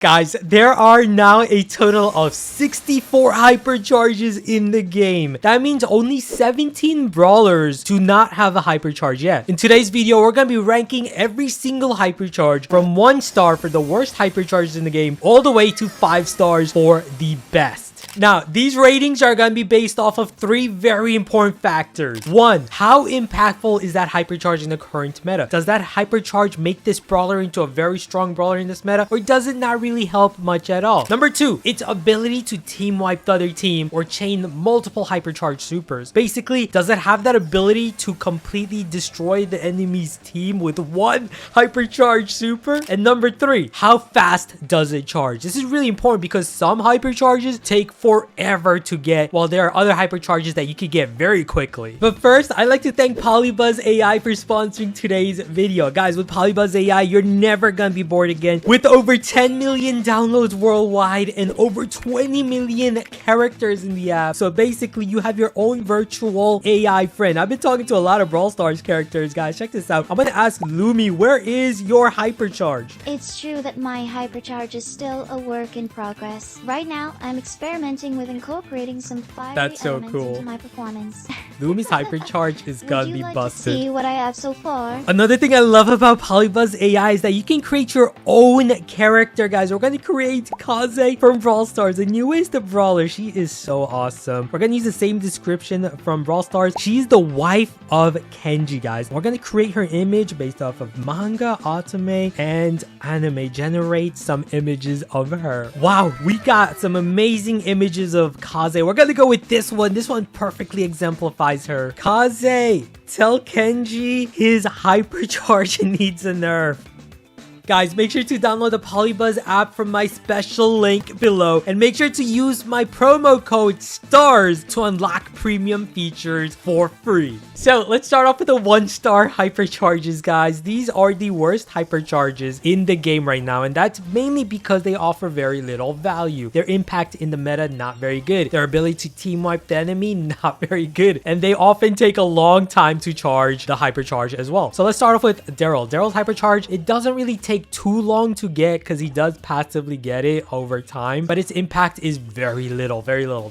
Guys, there are now a total of 64 hypercharges in the game. That means only 17 brawlers do not have a hypercharge yet. In today's video, we're going to be ranking every single hypercharge from 1 star for the worst hypercharges in the game all the way to 5 stars for the best. Now, these ratings are going to be based off of 3 very important factors. 1, how impactful is that hypercharge in the current meta? Does that hypercharge make this brawler into a very strong brawler in this meta? Or does it not really help much at all? Number 2, its ability to team wipe the other team or chain multiple hypercharge supers. Basically, does it have that ability to completely destroy the enemy's team with 1 hypercharge super? And number 3, how fast does it charge? This is really important because some hypercharges take forever to get, while there are other hypercharges that you could get very quickly. But first, I'd like to thank Polybuzz AI for sponsoring today's video. Guys, with Polybuzz AI, you're never gonna be bored again. With over 10 million downloads worldwide and over 20 million characters in the app. So basically, you have your own virtual AI friend. I've been talking to a lot of Brawl Stars characters, guys. Check this out. I'm gonna ask Lumi, where is your hypercharge? It's true that my hypercharge is still a work in progress. Right now, I'm experimenting with incorporating some fiery elements into my performance. Lumi's hypercharge is gonna be busted. To see what I have so far? Another thing I love about Polybuzz AI is that you can create your own character, guys. We're gonna create Kaze from Brawl Stars, the newest brawler. She is so awesome. We're gonna use the same description from Brawl Stars. She's the wife of Kenji, guys. We're gonna create her image based off of manga, anime, and anime. Generate some images of her. Wow, we got some amazing images of Kaze. We're gonna go with this one. This one perfectly exemplifies her. Kaze, tell Kenji his hypercharge needs a nerf. Guys, make sure to download the Polybuzz app from my special link below and make sure to use my promo code STARS to unlock premium features for free. So let's start off with the 1-star hypercharges, guys. These are the worst hypercharges in the game right now, and that's mainly because they offer very little value. Their impact in the meta, not very good. Their ability to team wipe the enemy, not very good. And they often take a long time to charge the hypercharge as well. So let's start off with Daryl. Daryl's hypercharge, it doesn't really take too long to get because he does passively get it over time, but its impact is very little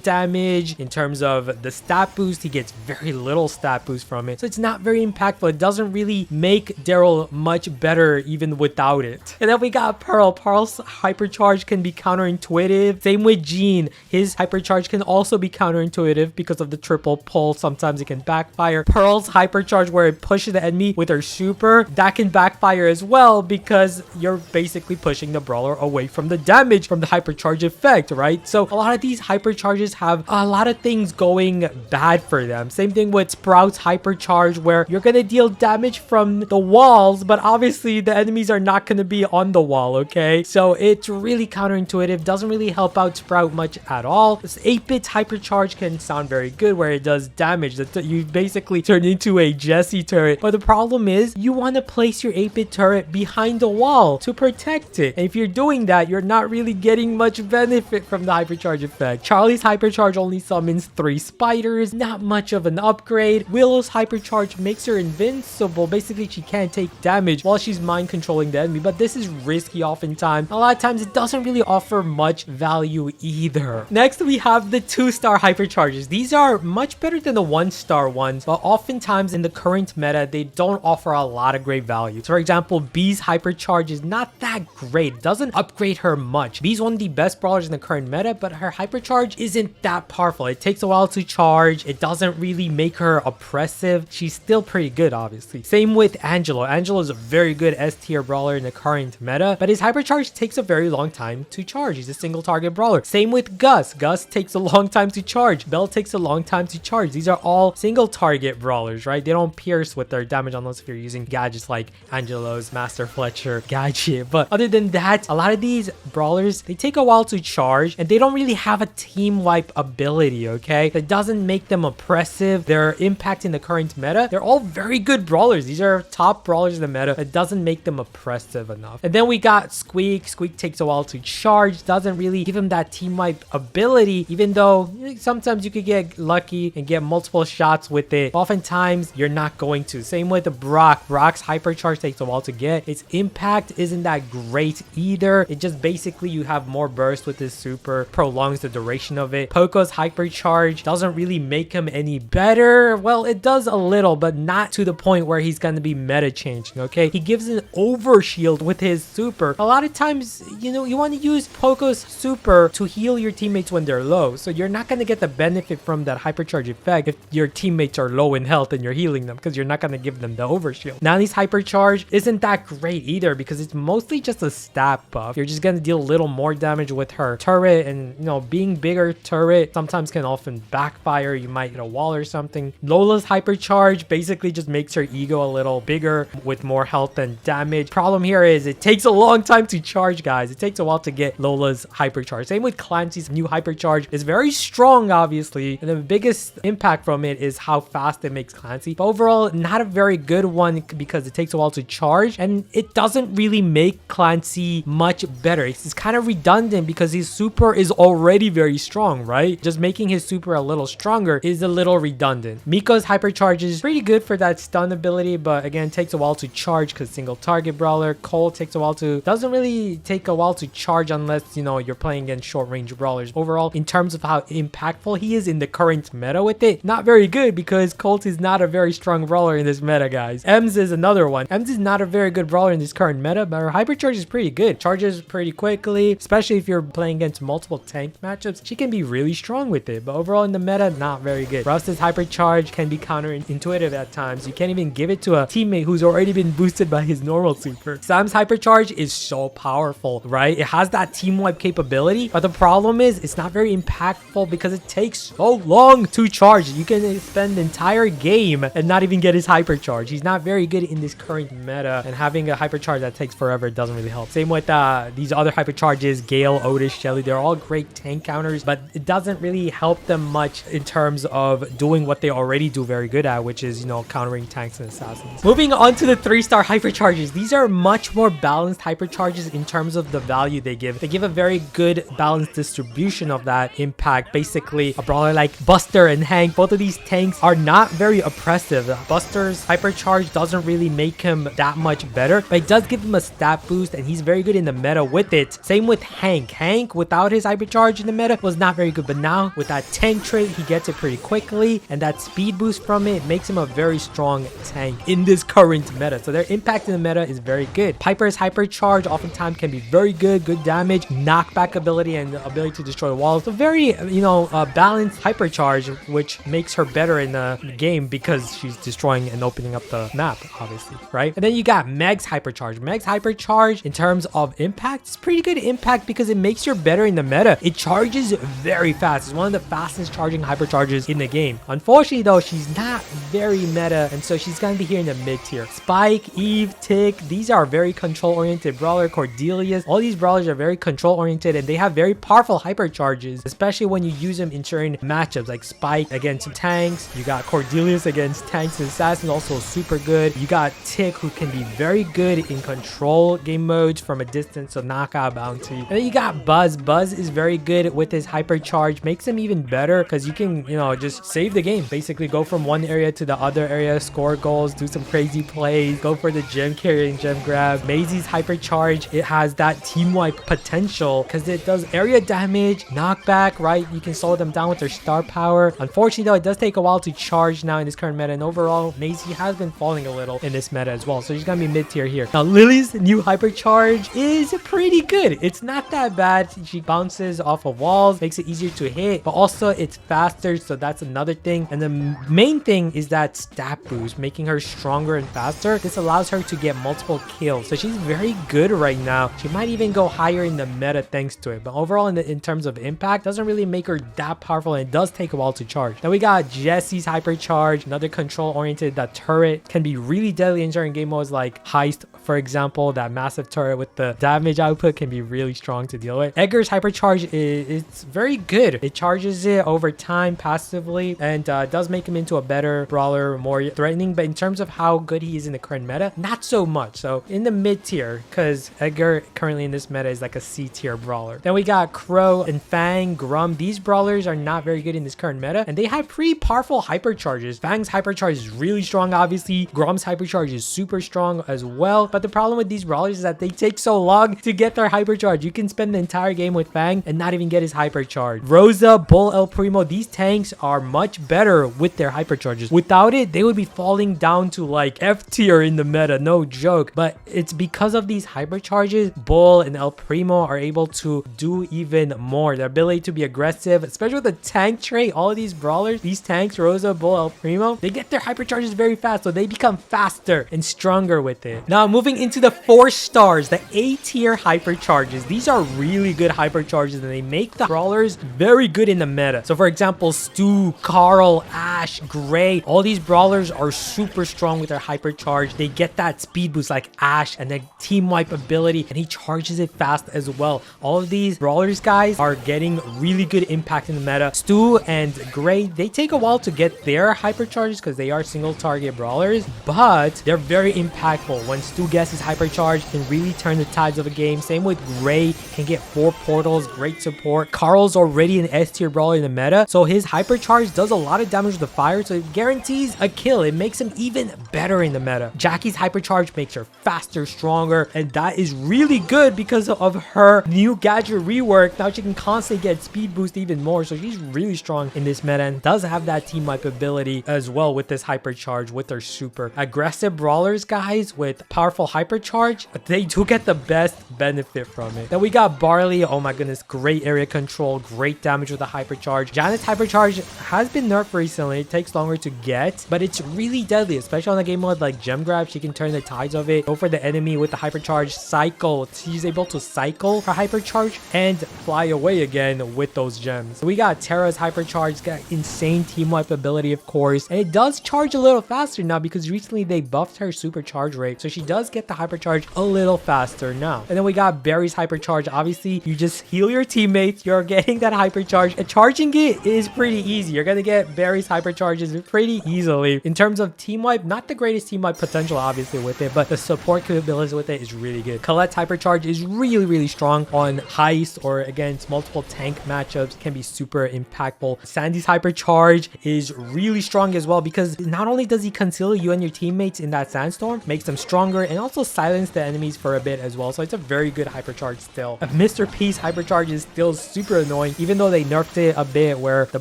damage. In terms of the stat boost, he gets very little stat boost from it, so it's not very impactful. It doesn't really make Daryl much better even without it. And then we got Pearl. Pearl's hypercharge can be counterintuitive. Same with Jean. His hypercharge can also be counterintuitive because of the triple pull. Sometimes it can backfire. Pearl's hypercharge, where it pushes the enemy with her super, that can backfire as well because you're basically pushing the brawler away from the damage from the hypercharge effect, right? So a lot of these hypercharges have a lot of things going bad for them. Same thing with Sprout's hypercharge, where you're gonna deal damage from the walls, but obviously the enemies are not gonna be on the wall, okay? So it's really counterintuitive, doesn't really help out Sprout much at all. This 8-bit hypercharge can sound very good where it does damage. You basically turn into a Jesse turret, but the problem is you want to place your 8-bit turret behind the wall to protect it. And if you're doing that, you're not really getting much benefit from the hypercharge effect. Charlie's hypercharge only summons 3 spiders, not much of an upgrade. Willow's hypercharge makes her invincible. Basically, she can't take damage while she's mind controlling the enemy, but this is risky oftentimes. A lot of times it doesn't really offer much value either. Next, we have the 2-star hypercharges. These are much better than the 1-star ones, but oftentimes in the current meta, they don't offer a lot of great value. So for example, B's hypercharge is not that great. It doesn't upgrade her much. B's one of the best brawlers in the current meta, but her hypercharge isn't that powerful. It takes a while to charge. It doesn't really make her oppressive. She's still pretty good, obviously. Same with Angelo. Angelo is a very good S-tier brawler in the current meta, but his hypercharge takes a very long time to charge. He's a single target brawler. Same with Gus. Gus takes a long time to charge. Bell takes a long time to charge. These are all single target brawlers, right? They don't pierce with their damage unless if you're using gadgets like Angelo's Master Fletcher gadget. But other than that, a lot of these brawlers, they take a while to charge and they don't really have a team wipe ability, okay? That doesn't make them oppressive. Their impact in the current meta, they're all very good brawlers. These are top brawlers in the meta. It doesn't make them oppressive enough. And then we got Squeak. Squeak takes a while to charge, doesn't really give him that team wipe ability, even though sometimes you could get lucky and get multiple shots with it. Oftentimes, you're not going to. Same with the Brock. Brock's hypercharge takes a while to get. Its impact impact isn't that great either. It just basically you have more burst with this super, prolongs the duration of it. Poco's Hypercharge doesn't really make him any better. Well, it does a little, but not to the point where he's going to be meta changing, okay? He gives an overshield with his super. A lot of times, you know, you want to use Poco's super to heal your teammates when they're low. So you're not going to get the benefit from that Hypercharge effect if your teammates are low in health and you're healing them, because you're not going to give them the overshield. Nani's Hypercharge isn't that great either because it's mostly just a stat buff. You're just going to deal a little more damage with her turret, and you know, being bigger turret sometimes can often backfire. You might hit a wall or something. Lola's Hypercharge basically just makes her ego a little bigger with more health and damage. Problem here is it takes a long time to charge, guys. It takes a while to get Lola's Hypercharge. Same with Clancy's new Hypercharge. It's very strong, obviously, and the biggest impact from it is how fast it makes Clancy. But overall, not a very good one because it takes a while to charge, and it doesn't really make Clancy much better. It's kind of redundant because his super is already very strong, right? Just making his super a little stronger is a little redundant. Miko's Hypercharge is pretty good for that stun ability, but again, takes a while to charge because single target brawler. Cole takes a while to, doesn't really take a while to charge unless, you know, you're playing against short range brawlers. Overall, in terms of how impactful he is in the current meta with it, not very good because Colt is not a very strong brawler in this meta, guys. Ems is another one. Ems is not a very good brawler in this current meta, but her Hypercharge is pretty good. Charges pretty quickly, especially if you're playing against multiple tank matchups. She can be really strong with it, but overall in the meta, not very good. Rust's Hypercharge can be counterintuitive at times. You can't even give it to a teammate who's already been boosted by his normal super. Sam's Hypercharge is so powerful, right? It has that team wipe capability, but the problem is it's not very impactful because it takes so long to charge. You can spend the entire game and not even get his Hypercharge. He's not very good in this current meta, and having a Hypercharge that takes forever doesn't really help. Same with these other Hypercharges, Gale, Otis, Shelly. They're all great tank counters, but it doesn't really help them much in terms of doing what they already do very good at, which is, you know, countering tanks and assassins. Moving on to the 3-star Hypercharges. These are much more balanced Hypercharges in terms of the value they give. They give a very good balanced distribution of that impact. Basically, a brawler like Buster and Hank, both of these tanks are not very oppressive. Buster's Hypercharge doesn't really make him that much better, but it does give him a stat boost, and he's very good in the meta with it. Same with Hank. Hank, without his Hypercharge in the meta, was not very good, but now with that tank trait, he gets it pretty quickly, and that speed boost from it makes him a very strong tank in this current meta. So their impact in the meta is very good. Piper's Hypercharge oftentimes can be very good damage, knockback ability, and the ability to destroy walls. So very, you know, balanced Hypercharge, which makes her better in the game because she's destroying and opening up the map, obviously, right? And then you got Meg's Hypercharge. Meg's Hypercharge, in terms of impact, it's pretty good impact because it makes her better in the meta. It charges very fast. It's one of the fastest charging Hypercharges in the game. Unfortunately, though, she's not very meta, and so she's gonna be here in the mid tier. Spike, Eve, Tick, these are very control-oriented brawler. Cordelius, all these brawlers are very control-oriented, and they have very powerful Hypercharges, especially when you use them in certain matchups, like Spike against tanks. You got Cordelius against tanks and assassins, also super good. You got Tick, who can be very good in control game modes from a distance, so knockout bounty. And then you got Buzz. Buzz is very good with his Hypercharge, makes him even better because you can, you know, just save the game. Basically go from one area to the other area, score goals, do some crazy plays, go for the gem carry and gem grab. Maisie's Hypercharge, it has that team wipe potential because it does area damage, knockback, right? You can slow them down with their star power. Unfortunately, though, it does take a while to charge now in this current meta, and overall, Maisie has been falling a little in this meta as well, so she's gonna be mid-tier here. Now, Lily's new Hypercharge is pretty good. It's not that bad. She bounces off of walls, makes it easier to hit, but also it's faster, so that's another thing. And the main thing is that stat boost, making her stronger and faster. This allows her to get multiple kills, so she's very good right now. She might even go higher in the meta thanks to it, but overall in terms of impact, doesn't really make her that powerful, and it does take a while to charge. Then we got Jesse's Hypercharge, another control oriented. That turret can be really deadly in certain game modes like Heist, for example. That massive turret with the damage output can be really strong to deal with. Edgar's Hypercharge it's very good. It charges it over time passively, and does make him into a better brawler, more threatening, but in terms of how good he is in the current meta, not so much. So in the mid tier, because Edgar currently in this meta is like a C tier brawler. Then we got Crow and Fang, Grum. These brawlers are not very good in this current meta, and they have pretty powerful Hypercharges. Fang's Hypercharge is really strong, obviously. Grum's Hypercharge is super strong as well, but the problem with these brawlers is that they take so long to get their hypercharge. You can spend the entire game with Fang and not even get his hypercharge. Rosa, Bull, El Primo, these tanks are much better with their hypercharges. Without it, they would be falling down to like F tier in the meta, no joke. But it's because of these hypercharges, Bull and El Primo are able to do even more. The ability to be aggressive, especially with the tank trait, all of these brawlers, these tanks, Rosa, Bull, El Primo, they get their hypercharges very fast, so they become faster and stronger with it. Now moving into the 4 stars, the A tier hypercharges. These are really good hypercharges and they make the brawlers very good in the meta. So for example, Stu, Carl, Ash, Gray, all these brawlers are super strong with their hypercharge. They get that speed boost like Ash and the team wipe ability, and he charges it fast as well. All of these brawlers, guys, are getting really good impact in the meta. Stu and Gray, they take a while to get their hypercharges because they are single target brawlers, but they're very impactful. When Stu gets his hypercharge, can really turn the tides of a game. Same with Gray, can get 4 portals, great support. Carl's already an S tier brawler in the meta, so his hypercharge does a lot of damage with the fire, so it guarantees a kill. It makes him even better in the meta. Jackie's hypercharge makes her faster, stronger, and that is really good because of her new gadget rework. Now she can constantly get speed boost even more, so she's really strong in this meta and does have that team wipe ability as well with this hypercharge with her super. Aggressive brawlers, guys, with powerful hypercharge, they do get the best benefit from it. Then we got Barley. Oh my goodness, great area control, great damage with the hypercharge. Janet's hypercharge has been nerfed recently. It takes longer to get, but it's really deadly, especially on a game mode like Gem Grab. She can turn the tides of it, go for the enemy with the hypercharge, cycle. She's able to cycle her hypercharge and fly away again with those gems. So we got Terra's hypercharge, got insane team wipe ability, of course, and it does charge a little faster now because recently they buffed her supercharge rate, so she does get the hypercharge a little faster now. And then we got Barry's hypercharge. Obviously, you just heal your teammates, you're getting that hypercharge, and charging it is pretty easy. You're gonna get Barry's hypercharges pretty easily. In terms of team wipe, not the greatest team wipe potential obviously with it, but the support capabilities with it is really good. Colette's hypercharge is really strong on heist or against multiple tank matchups, can be super impactful. Sandy's hypercharge is really strong as well because not only does he conceal you and your teammates in that sandstorm, makes them stronger, and also silence the enemies for a bit as well. So it's a very good hypercharge still. Mr. P's hypercharge is still super annoying, even though they nerfed it a bit where the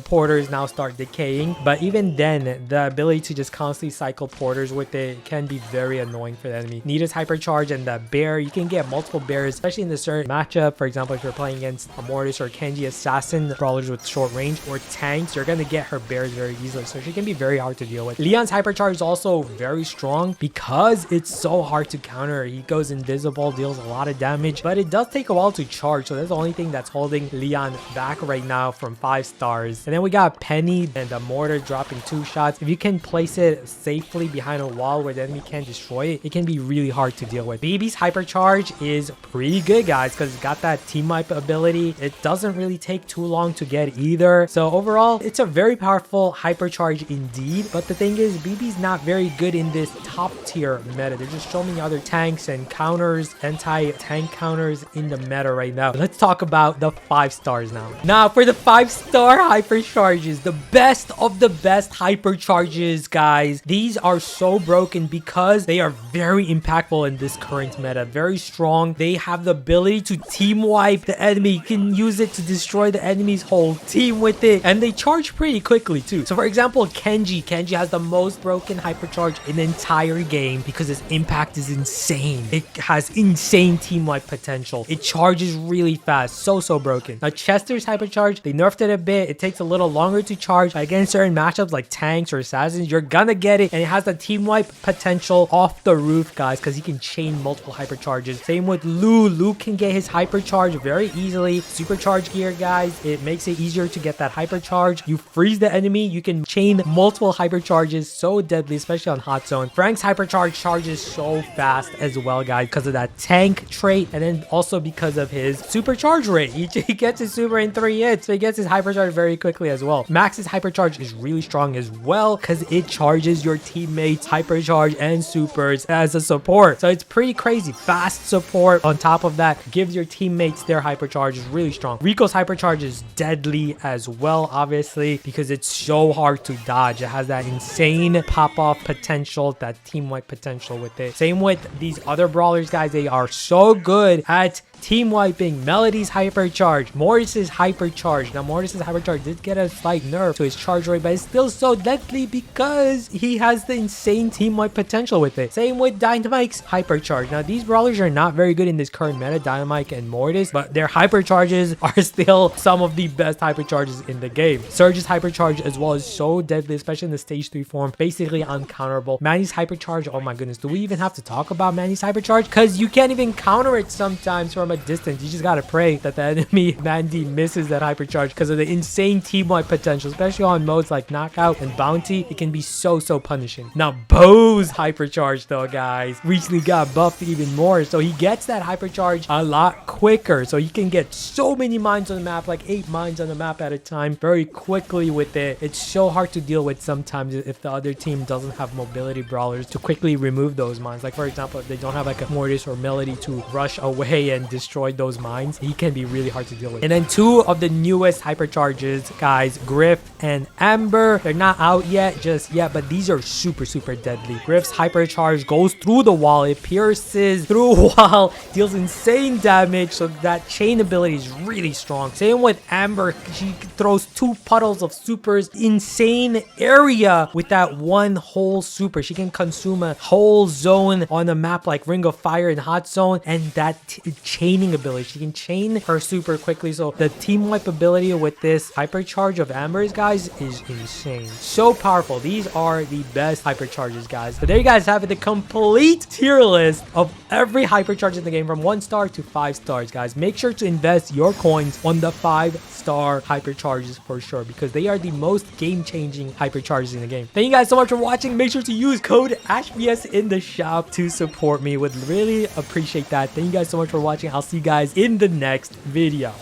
porters now start decaying. But even then, the ability to just constantly cycle porters with it can be very annoying for the enemy. Nita's hypercharge and the bear, you can get multiple bears, especially in the certain matchup. For example, if you're playing against a Mortis or Kenji assassin brawlers with short range or tanks, you're gonna get her bears very easily, so she can be very hard to deal with. Leon's hypercharge is also very strong because it's so hard to counter. He goes invisible, deals a lot of damage, but it does take a while to charge, so that's the only thing that's holding Leon back right now from 5 stars. And then we got Penny and the mortar dropping 2 shots. If you can place it safely behind a wall where the enemy can't destroy it, it can be really hard to deal with. BB's hypercharge is pretty good, guys, because it's got that team wipe ability. It doesn't really take too long to get either, so overall it's a very powerful hypercharge indeed. But the thing is, BB's not very good in this top tier meta. They're just showing me other tanks and counters, anti-tank counters in the meta right now. Let's talk about the 5 stars now. Now for the 5-star hypercharges, the best of the best hypercharges, guys. These are so broken because they are very impactful in this current meta. Very strong. They have the ability to team wipe the enemy. You can use it to destroy the enemy's whole team with it, and they charge pretty quickly too. So for example, Kenji has the most broken hypercharge in the entire game because its impact is insane. It has insane team wipe potential. It charges really fast. So broken. Now Chester's hypercharge, they nerfed it a bit. It takes a little longer to charge, but against certain matchups like tanks or assassins, you're gonna get it, and it has the team wipe potential off the roof, guys, because he can chain multiple hypercharges. Same with Lou. Lou can get his hypercharge very easily. Supercharge gear, guys, it makes it easier to get that hypercharge. You freeze the enemy, you can chain multiple hypercharges. So deadly, especially on hot zone. Frank's hypercharge charges so fast as well, guys, because of that tank trait, and then also because of his supercharge rate. He gets his super in 3 hits, so he gets his hypercharge very quickly as well. Max's hypercharge is really strong as well because it charges your teammates hypercharge and supers as a support, so it's pretty crazy. Fast support on top of that gives your teammates their hypercharge is really strong. Rico's hypercharge is deadly as well, obviously, because it's so hard to dodge. It has that insane pop-off potential, that team wipe potential with it. Same with these other brawlers, guys. They are so good at team wiping. Melody's Hypercharge, Mortis's Hypercharge. Now Mortis's Hypercharge did get a slight nerf to his charge rate, but it's still so deadly because he has the insane team wipe potential with it. Same with Dynamite's Hypercharge. Now these brawlers are not very good in this current meta, Dynamite and Mortis, but their Hypercharges are still some of the best Hypercharges in the game. Surge's Hypercharge as well is so deadly, especially in the stage 3 form, basically uncounterable. Manny's Hypercharge, oh my goodness, do we even have to talk about Manny's Hypercharge? Because you can't even counter it sometimes from a distance. You just gotta pray that the enemy Mandy misses that Hypercharge because of the insane team-wide potential, especially on modes like Knockout and Bounty. It can be so punishing. Now Bo's Hypercharge though, guys, recently got buffed even more, so he gets that Hypercharge a lot quicker, so he can get so many mines on the map, like 8 mines on the map at a time very quickly with it. It's so hard to deal with sometimes if the other team doesn't have mobility brawlers to quickly remove those mines. Like for example, if they don't have like a Mortis or Melody to rush away and destroy those mines, he can be really hard to deal with. And then 2 of the newest Hypercharges, guys, Griff and Amber. They're not out yet just yet, but these are super deadly. Griff's Hypercharge goes through the wall, it pierces through a wall, deals insane damage, so that chain ability is really strong. Same with Amber, she throws 2 puddles of supers, insane area with that one whole super. She can consume a whole zone on a map like Ring of Fire and Hot Zone, and that chaining ability, she can chain her super quickly. So the team wipe ability with this Hypercharge of Amber's, guys, is insane. So powerful. These are the best Hypercharges, guys. So there you guys have it, the complete tier list of every Hypercharge in the game from 1 star to 5 stars, guys. Make sure to invest your coins on the 5-star Hypercharges for sure, because they are the most game-changing Hypercharges in the game. Thank you guys so much for watching. Make sure to use code AshBS in the shop to support me. Would really appreciate that. Thank you guys so much for watching. I'll see you guys in the next video.